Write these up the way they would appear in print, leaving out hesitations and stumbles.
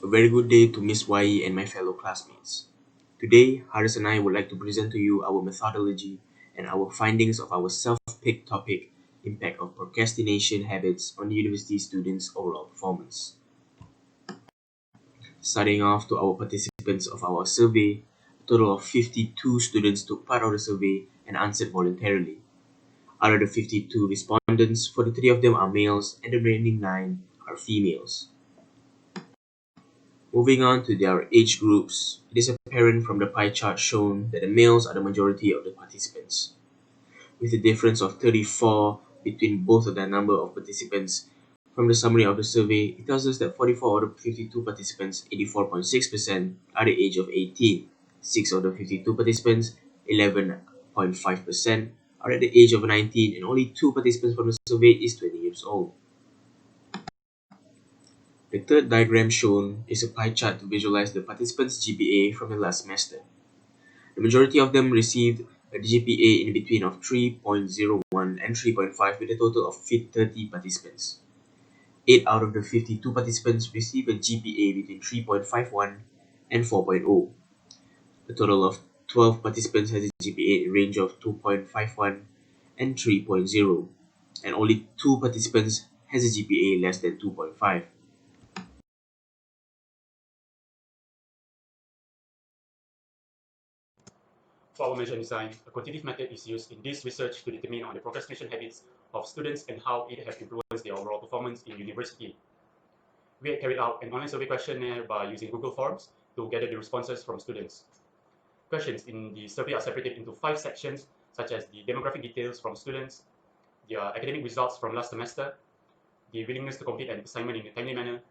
A very good day to Miss Y and my fellow classmates. Today, Harris and I would like to present to you our methodology and our findings of our self-picked topic, Impact of Procrastination Habits on University Students' Overall Performance. Starting off to our participants of our survey, a total of 52 students took part of the survey and answered voluntarily. Out of the 52 respondents, 43 of them are males and the remaining 9 are females. Moving on to their age groups, it is apparent from the pie chart shown that the males are the majority of the participants. With a difference of 34 between both of the number of participants, from the summary of the survey, it tells us that 44 of the 52 participants, 84.6%, are the age of 18. 6 of the 52 participants, 11.5%, are at the age of 19, and only 2 participants from the survey is 20 years old. The third diagram shown is a pie chart to visualize the participants' GPA from the last semester. The majority of them received a GPA in between of 3.01 and 3.5 with a total of 30 participants. 8 out of the 52 participants received a GPA between 3.51 and 4.0. A total of 12 participants has a GPA in range of 2.51 and 3.0, and only 2 participants has a GPA less than 2.5. For our measure design, a quantitative method is used in this research to determine on the procrastination habits of students and how it has influenced their overall performance in university. We had carried out an online survey questionnaire by using Google Forms to gather the responses from students. Questions in the survey are separated into 5 sections, such as the demographic details from students, their academic results from last semester, the willingness to complete an assignment in a timely manner,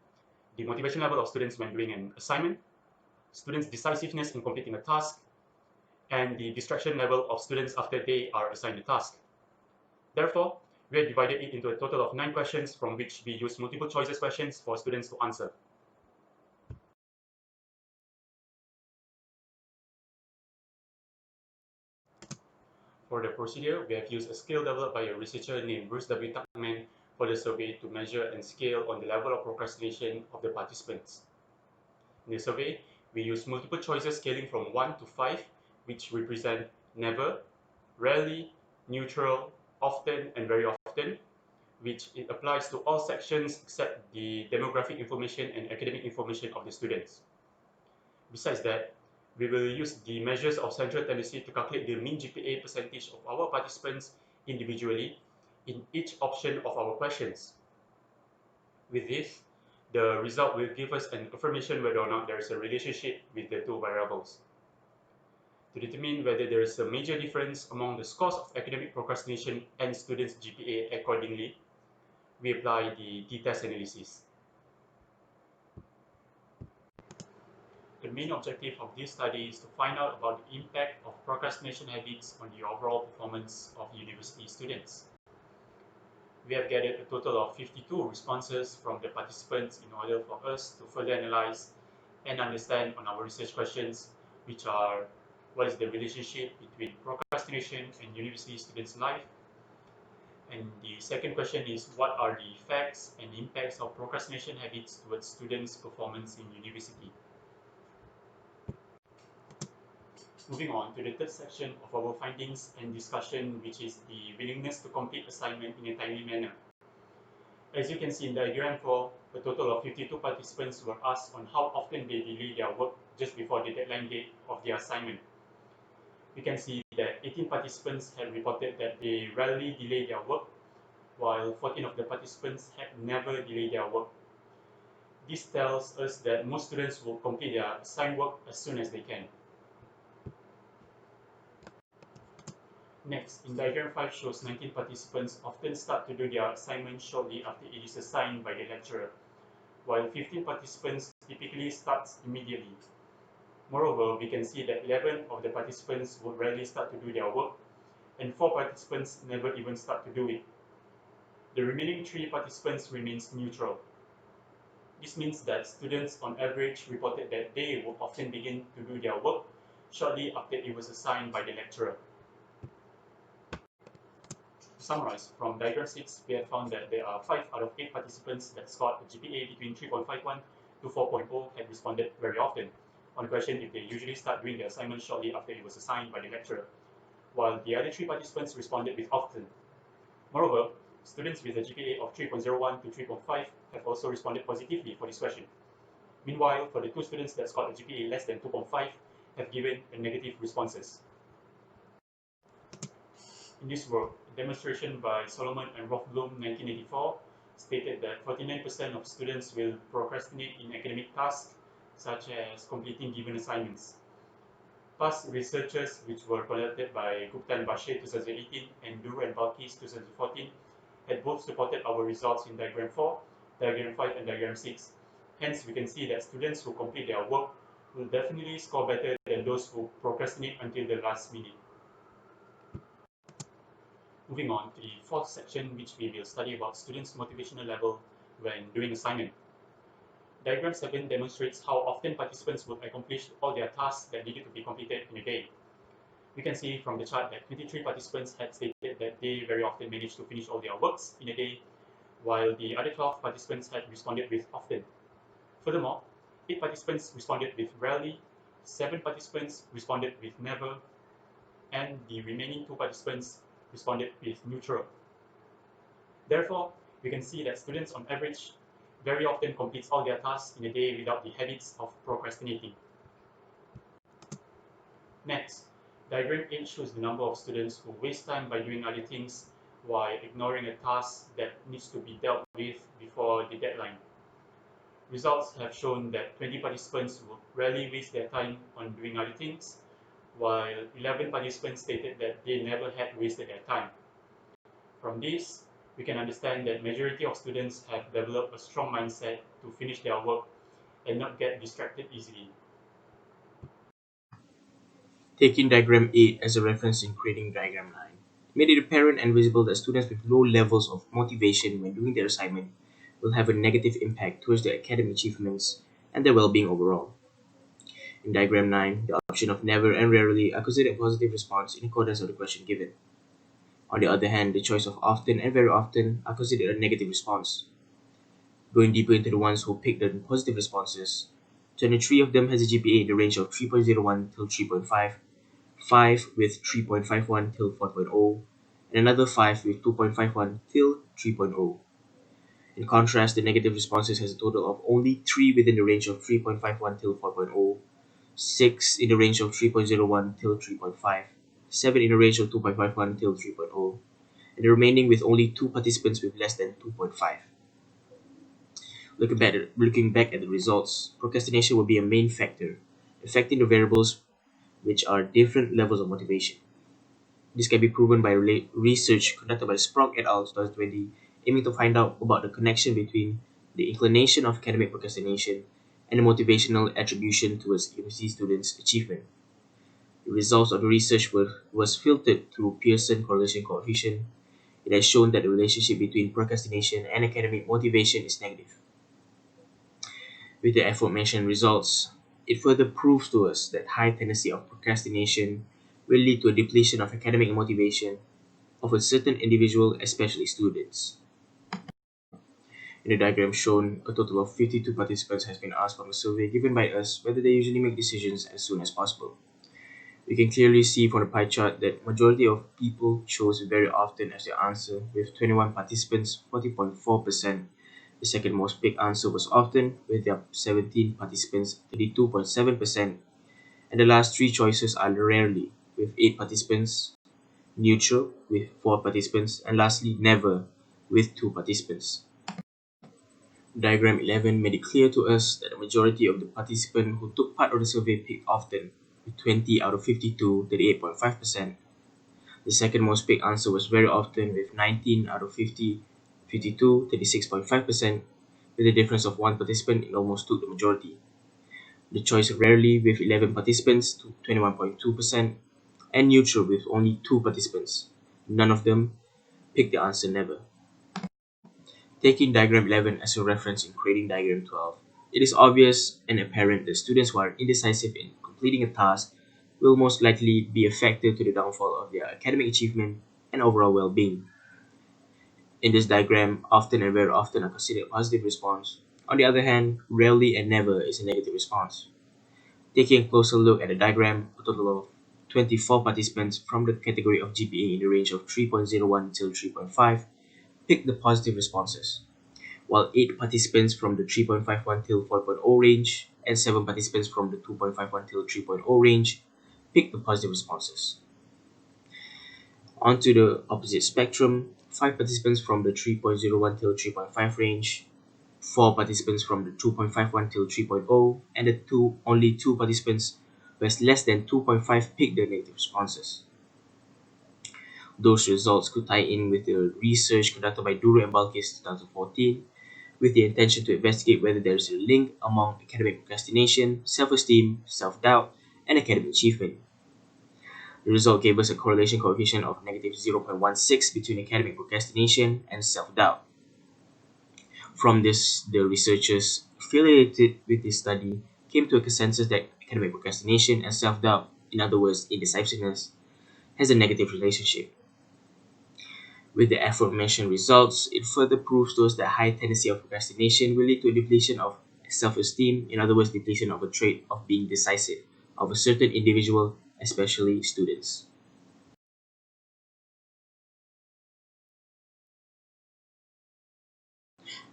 the motivation level of students when doing an assignment, students' decisiveness in completing a task, and the distraction level of students after they are assigned a task. Therefore, we have divided it into a total of 9 questions from which we use multiple choices questions for students to answer. For the procedure, we have used a scale developed by a researcher named Bruce W. Tuckman for the survey to measure and scale on the level of procrastination of the participants. In the survey, we use multiple choices scaling from 1 to 5, which represent never, rarely, neutral, often, and very often, which it applies to all sections except the demographic information and academic information of the students. Besides that, we will use the measures of central tendency to calculate the mean GPA percentage of our participants individually in each option of our questions. With this, the result will give us an affirmation whether or not there is a relationship with the two variables. To determine whether there is a major difference among the scores of academic procrastination and students' GPA accordingly, we apply the t-test analysis. The main objective of this study is to find out about the impact of procrastination habits on the overall performance of university students. We have gathered a total of 52 responses from the participants in order for us to further analyze and understand on our research questions, which are: what is the relationship between procrastination and university students' life? And the second question is, what are the effects and impacts of procrastination habits towards students' performance in university? Moving on to the third section of our findings and discussion, which is the willingness to complete assignment in a timely manner. As you can see in diagram 4, a total of 52 participants were asked on how often they delay their work just before the deadline date of their assignment. We can see that 18 participants had reported that they rarely delay their work, while 14 of the participants had never delayed their work. This tells us that most students will complete their assigned work as soon as they can. Next, in diagram 5 shows 19 participants often start to do their assignment shortly after it is assigned by the lecturer, while 15 participants typically start immediately. Moreover, we can see that 11 of the participants would rarely start to do their work, and 4 participants never even start to do it. The remaining 3 participants remains neutral. This means that students on average reported that they would often begin to do their work shortly after it was assigned by the lecturer. To summarize, from diagram 6, we have found that there are 5 out of 8 participants that scored a GPA between 3.51 to 4.0 had responded very often on the question if they usually start doing their assignment shortly after it was assigned by the lecturer, while the other 3 participants responded with often. Moreover, students with a GPA of 3.01 to 3.5 have also responded positively for this question. Meanwhile, for the 2 students that scored a GPA less than 2.5 have given negative responses. In this work, a demonstration by Solomon and Rothblum 1984 stated that 49% of students will procrastinate in academic tasks, such as completing given assignments. Past researches, which were conducted by Gupta and Bashir 2018 and Duru and Balkis 2014, had both supported our results in Diagram 4, Diagram 5, and Diagram 6. Hence, we can see that students who complete their work will definitely score better than those who procrastinate until the last minute. Moving on to the 4th section, which we will study about students' motivational level when doing assignment. Diagram 7 demonstrates how often participants would accomplish all their tasks that needed to be completed in a day. We can see from the chart that 23 participants had stated that they very often managed to finish all their works in a day, while the other 12 participants had responded with often. Furthermore, 8 participants responded with rarely, 7 participants responded with never, and the remaining 2 participants responded with neutral. Therefore, we can see that students on average very often complete all their tasks in a day without the habits of procrastinating. Next, diagram 8 shows the number of students who waste time by doing other things while ignoring a task that needs to be dealt with before the deadline. Results have shown that 20 participants will rarely waste their time on doing other things, while 11 participants stated that they never had wasted their time. From this, we can understand that majority of students have developed a strong mindset to finish their work and not get distracted easily. Taking diagram 8 as a reference in creating diagram 9, it made it apparent and visible that students with low levels of motivation when doing their assignment will have a negative impact towards their academic achievements and their well-being overall. In diagram 9, the option of never and rarely are considered a positive response in accordance with the question given. On the other hand, the choice of often and very often are considered a negative response. Going deeper into the ones who picked the positive responses, 23 of them has a GPA in the range of 3.01 till 3.5, 5 with 3.51 till 4.0, and another 5 with 2.51 till 3.0. In contrast, the negative responses has a total of only 3 within the range of 3.51 till 4.0, 6 in the range of 3.01 till 3.5, 7 in the range of 2.51 till 3.0, and the remaining with only 2 participants with less than 2.5. Looking back at the results, procrastination will be a main factor, affecting the variables which are different levels of motivation. This can be proven by research conducted by Sprong et al. 2020, aiming to find out about the connection between the inclination of academic procrastination and the motivational attribution towards university students' achievement. The results of the research was filtered through Pearson correlation coefficient. It has shown that the relationship between procrastination and academic motivation is negative. With the aforementioned results, it further proves to us that high tendency of procrastination will lead to a depletion of academic motivation of a certain individual, especially students. In the diagram shown, a total of 52 participants has been asked from a survey given by us whether they usually make decisions as soon as possible. We can clearly see from the pie chart that majority of people chose very often as their answer, with 21 participants, 40.4%. The second most picked answer was often, with their 17 participants, 32.7%. And the last 3 choices are rarely, with 8 participants, neutral, with 4 participants, and lastly, never, with 2 participants. Diagram 11 made it clear to us that the majority of the participants who took part of the survey picked often, with 20 out of 52, 38.5%. The second most picked answer was very often, with 19 out of 50, 52, 36.5%, with a difference of 1 participant, it almost took the majority. The choice rarely, with 11 participants, to 21.2%, and neutral, with only 2 participants. None of them picked the answer never. Taking diagram 11 as a reference in creating diagram 12, it is obvious and apparent that students who are indecisive in completing a task will most likely be a factor to the downfall of their academic achievement and overall well-being. In this diagram, often and very often are considered a positive response, On the other hand, rarely and never is a negative response. Taking a closer look at the diagram, a total of 24 participants from the category of GPA in the range of 3.01 till 3.5 picked the positive responses, while 8 participants from the 3.51 till 4.0 range and 7 participants from the 2.51 till 3.0 range picked the positive responses. Onto the opposite spectrum, 5 participants from the 3.01 till 3.5 range, 4 participants from the 2.51 till 3.0, and only 2 participants who has less than 2.5 picked the negative responses. Those results could tie in with the research conducted by Duro and Balkis 2014 with the intention to investigate whether there is a link among academic procrastination, self-esteem, self-doubt, and academic achievement. The result gave us a correlation coefficient of negative 0.16 between academic procrastination and self-doubt. From this, the researchers affiliated with this study came to a consensus that academic procrastination and self-doubt, in other words, indecisiveness, has a negative relationship. With the aforementioned results, it further proves to us that high tendency of procrastination will lead to a depletion of self-esteem, in other words, depletion of a trait of being decisive of a certain individual, especially students.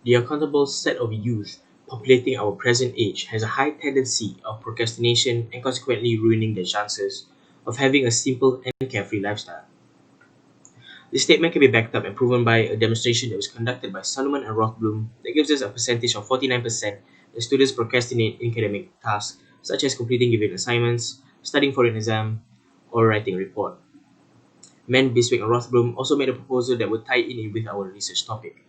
The uncountable set of youth populating our present age has a high tendency of procrastination and consequently ruining their chances of having a simple and carefree lifestyle. This statement can be backed up and proven by a demonstration that was conducted by Solomon and Rothblum that gives us a percentage of 49% that students procrastinate in academic tasks such as completing given assignments, studying for an exam, or writing a report. Mann, Biswick, and Rothblum also made a proposal that would tie in with our research topic.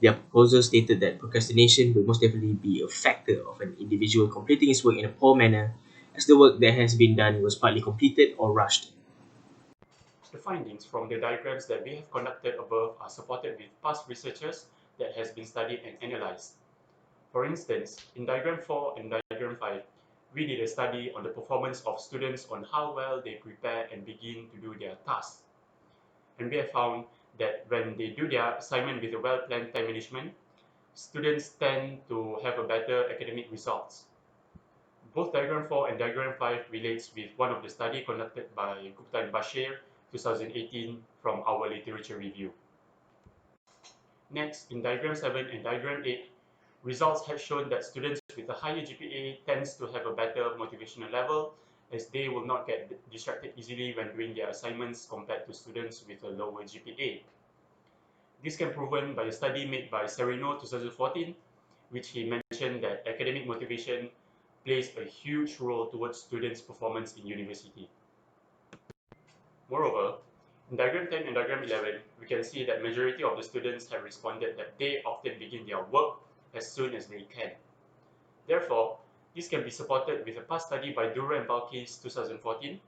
Their proposal stated that procrastination will most definitely be a factor of an individual completing his work in a poor manner, as the work that has been done was partly completed or rushed. The findings from the diagrams that we have conducted above are supported with past researchers that has been studied and analyzed. For instance, in diagram 4 and diagram 5, we did a study on the performance of students on how well they prepare and begin to do their tasks. And we have found that when they do their assignment with a well-planned time management, students tend to have a better academic results. Both diagram 4 and diagram 5 relates with one of the study conducted by Gupta and Bashir 2018 from our literature review. Next, in diagram 7 and diagram 8, results have shown that students with a higher GPA tends to have a better motivational level as they will not get distracted easily when doing their assignments compared to students with a lower GPA. This can be proven by a study made by Serino 2014, which he mentioned that academic motivation plays a huge role towards students' performance in university. Moreover, in diagram 10 and diagram 11, we can see that majority of the students have responded that they often begin their work as soon as they can. Therefore, this can be supported with a past study by Dura and Balkis 2014,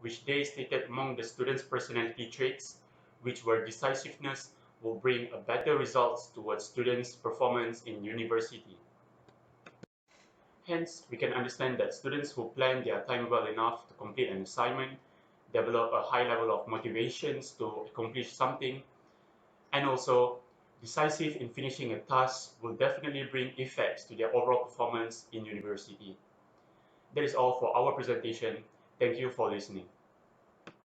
which they stated among the students' personality traits, which were decisiveness, will bring a better results towards students' performance in university. Hence, we can understand that students who plan their time well enough to complete an assignment, develop a high level of motivations to accomplish something, and also decisive in finishing a task will definitely bring effects to their overall performance in university. That is all for our presentation. Thank you for listening.